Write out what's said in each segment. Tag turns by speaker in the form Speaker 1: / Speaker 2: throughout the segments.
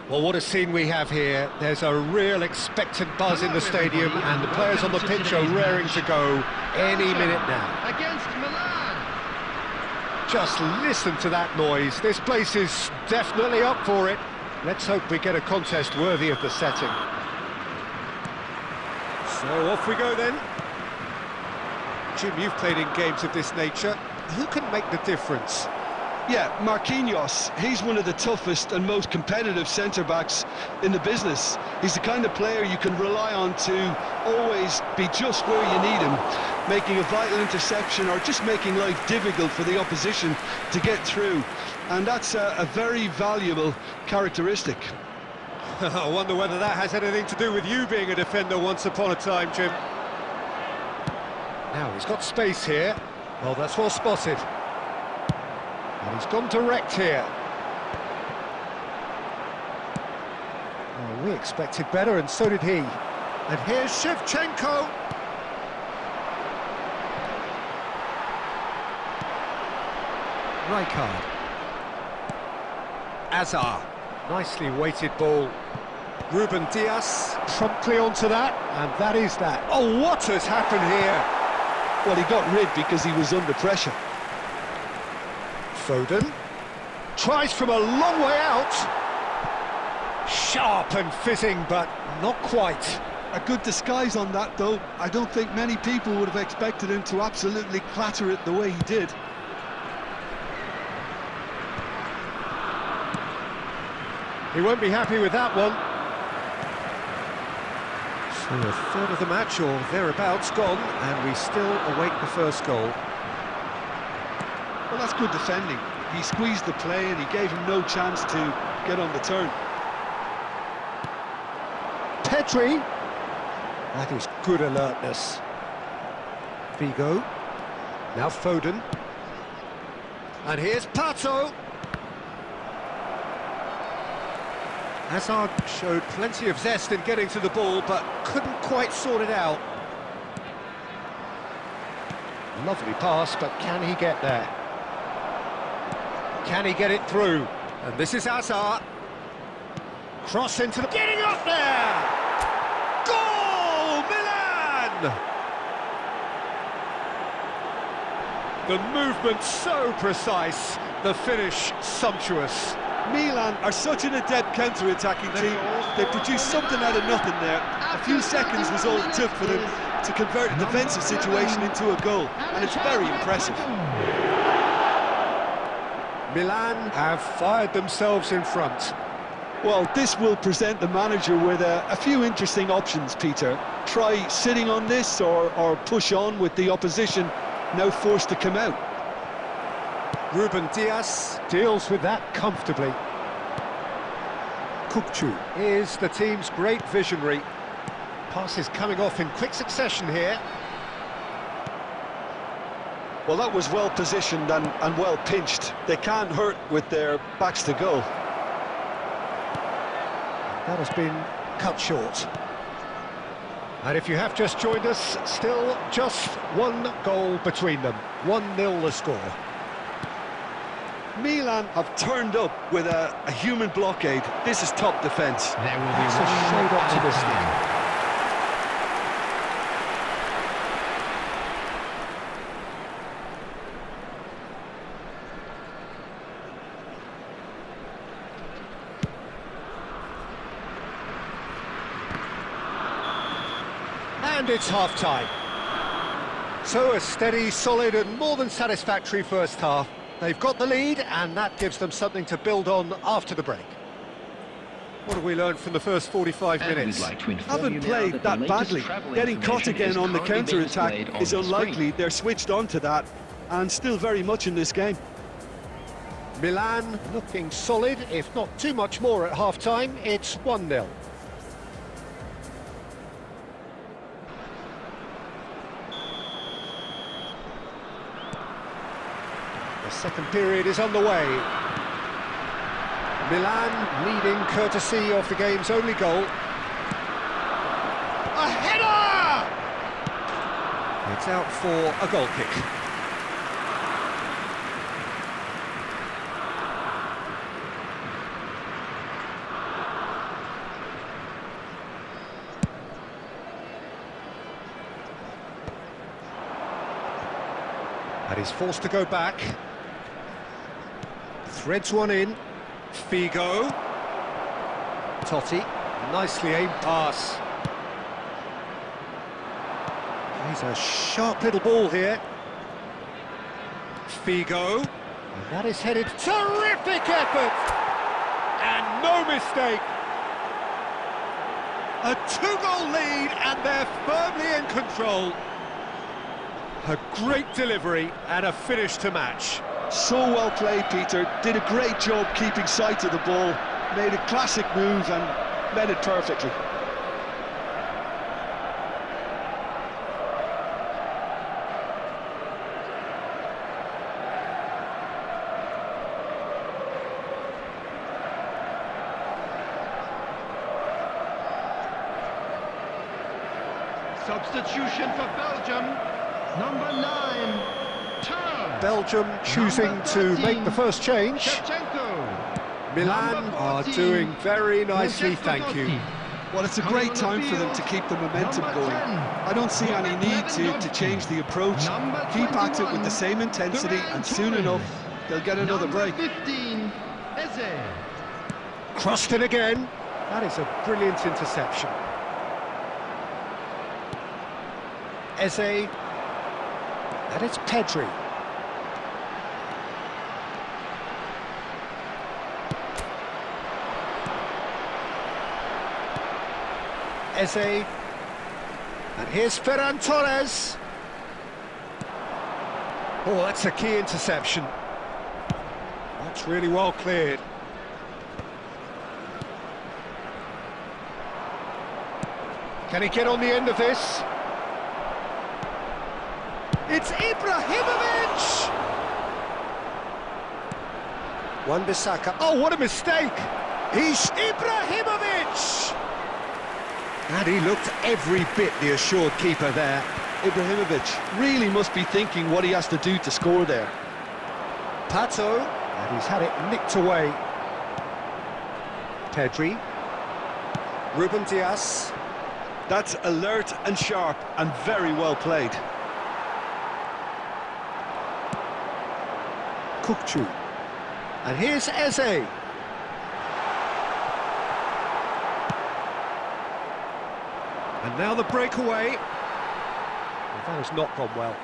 Speaker 1: Well, what a scene we have here. There's a real expectant buzz in the stadium, and the players on the pitch are raring to go any minute now.
Speaker 2: Against Milan.
Speaker 1: Just listen to that noise. This place is definitely up for it. Let's hope we get a contest worthy of the setting. So off we go then. Jim, you've played in games of this nature. Who can make the difference?
Speaker 3: Yeah, Marquinhos, he's one of the toughest and most competitive centre-backs in the business. He's the kind of player you can rely on to always be just where you need him, making a vital interception or just making life difficult for the opposition to get through. And that's a very valuable characteristic.
Speaker 1: I wonder whether that has anything to do with you being a defender once upon a time, Jim. Now, he's got space here. Well, that's well spotted. And he's gone direct here. Oh, we expected better, and so did he. And here's Shevchenko. Rijkaard. Azar. Nicely weighted ball. Ruben Dias promptly onto that, and that is that. Oh, what has happened here?
Speaker 3: Well, he got rid because he was under pressure.
Speaker 1: Foden tries from a long way out. Sharp and fizzing, but not quite.
Speaker 3: A good disguise on that, though. I don't think many people would have expected him to absolutely clatter it the way he did.
Speaker 1: He won't be happy with that one. So a third of the match or thereabouts gone, and we still await the first goal.
Speaker 3: Well, that's good defending. He squeezed the play and he gave him no chance to get on the turn.
Speaker 1: Pedri. That is good alertness. Vigo. Now Foden. And here's Pato. Hazard showed plenty of zest in getting to the ball, but couldn't quite sort it out. Lovely pass, but can he get there? Can he get it through? And this is Hazard. Cross into the... Getting up there! Goal! Milan! The movement so precise, the finish sumptuous.
Speaker 3: Milan are such an adept counter-attacking team. They produced something out of nothing there. A few seconds was all it took for them to convert a defensive situation into a goal, and it's very impressive.
Speaker 1: Milan have fired themselves in front.
Speaker 3: Well, this will present the manager with a few interesting options, Peter. Try sitting on this or push on with the opposition now forced to come out.
Speaker 1: Ruben Dias deals with that comfortably. Kukcu is the team's great visionary. Passes coming off in quick succession here.
Speaker 3: Well, that was well positioned and well pinched. They can't hurt with their backs to goal.
Speaker 1: That has been cut short. And if you have just joined us, still just one goal between them. 1-0 the score.
Speaker 3: Milan have turned up with a human blockade. This is top defence.
Speaker 2: There will be
Speaker 1: That's a shade optimistic. And it's half-time. So a steady, solid and more than satisfactory first half. They've got the lead, and that gives them something to build on after the break. What have we learned from the first 45 minutes?
Speaker 3: Haven't played that badly. Getting caught again on the counter-attack is unlikely. They're switched on to that, and still very much in this game.
Speaker 1: Milan looking solid, if not too much more at half-time. It's 1-0. The second period is underway. Milan leading courtesy of the game's only goal. A header! It's out for a goal kick. And he's forced to go back. Threads one in. Figo. Totti. Nicely aimed pass. He's a sharp little ball here. Figo. And that is headed. Terrific effort! And no mistake. A two-goal lead, and they're firmly in control. A great delivery and a finish to match.
Speaker 3: So well played, Peter. Did a great job keeping sight of the ball. Made a classic move and met it perfectly.
Speaker 2: Substitution for Belgium, number 9, Turn.
Speaker 1: Belgium choosing to make the first change.
Speaker 2: Shevchenko.
Speaker 1: Milan
Speaker 2: Number
Speaker 1: are
Speaker 2: 14,
Speaker 1: doing very nicely, thank you.
Speaker 3: Well, it's a great time for them to keep the momentum going. I don't see any need to change the approach. Keep at it with the same intensity, and soon enough, they'll get another break.
Speaker 2: 15, Eze.
Speaker 1: Crossed in again. That is a brilliant interception. Eze. And it's Pedri. Eze. And here's Ferran Torres. Oh, that's a key interception. That's really well cleared. Can he get on the end of this? It's Ibrahimovic! Wan-Bissaka. Oh, what a mistake! He's Ibrahimovic! And he looked every bit the assured keeper there.
Speaker 3: Ibrahimovic really must be thinking what he has to do to score there.
Speaker 1: Pato, and he's had it nicked away. Pedri. Ruben Dias.
Speaker 3: That's alert and sharp and very well played.
Speaker 1: Kukçu. And here's Eze. And now the breakaway. Well, that has not gone well.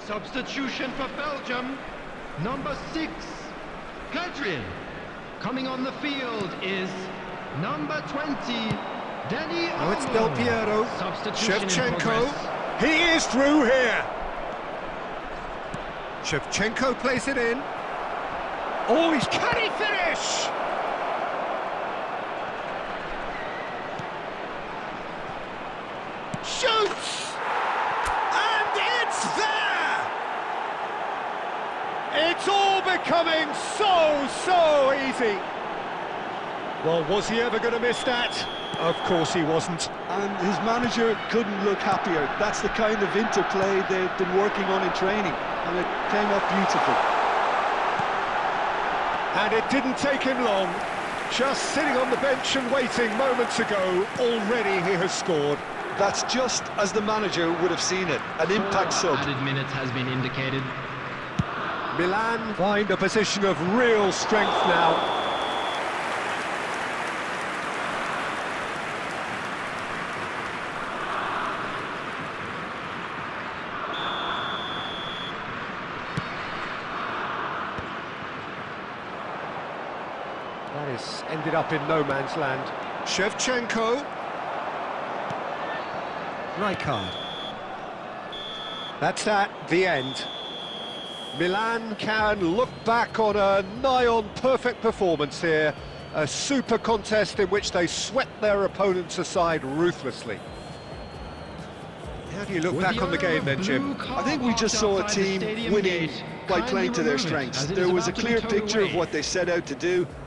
Speaker 2: Substitution for Belgium, number 6, Pedri. Coming on the field is number 20, Danny.
Speaker 1: Now it's Del Piero.
Speaker 2: Substitution in
Speaker 1: Shevchenko.
Speaker 2: progress.
Speaker 1: He is through here. Shevchenko plays it in. Oh, can he finish? Shoots! And it's there! It's all becoming so easy. Well, was he ever going to miss that? Of course he wasn't.
Speaker 3: And his manager couldn't look happier. That's the kind of interplay they've been working on in training, and it came off beautifully.
Speaker 1: And it didn't take him long. Just sitting on the bench and waiting moments ago, already he has scored.
Speaker 3: That's just as the manager would have seen it, an impact sub.
Speaker 2: Added minutes has been indicated.
Speaker 1: Milan find a position of real strength now. That has ended up in no man's land. Shevchenko. Rijkaard. That's that, the end. Milan can look back on a nigh-on perfect performance here. A super contest in which they swept their opponents aside ruthlessly. How do you look back on the game then, Jim?
Speaker 3: I think we just saw a team winning by playing to their strengths. There was a clear picture of what they set out to do,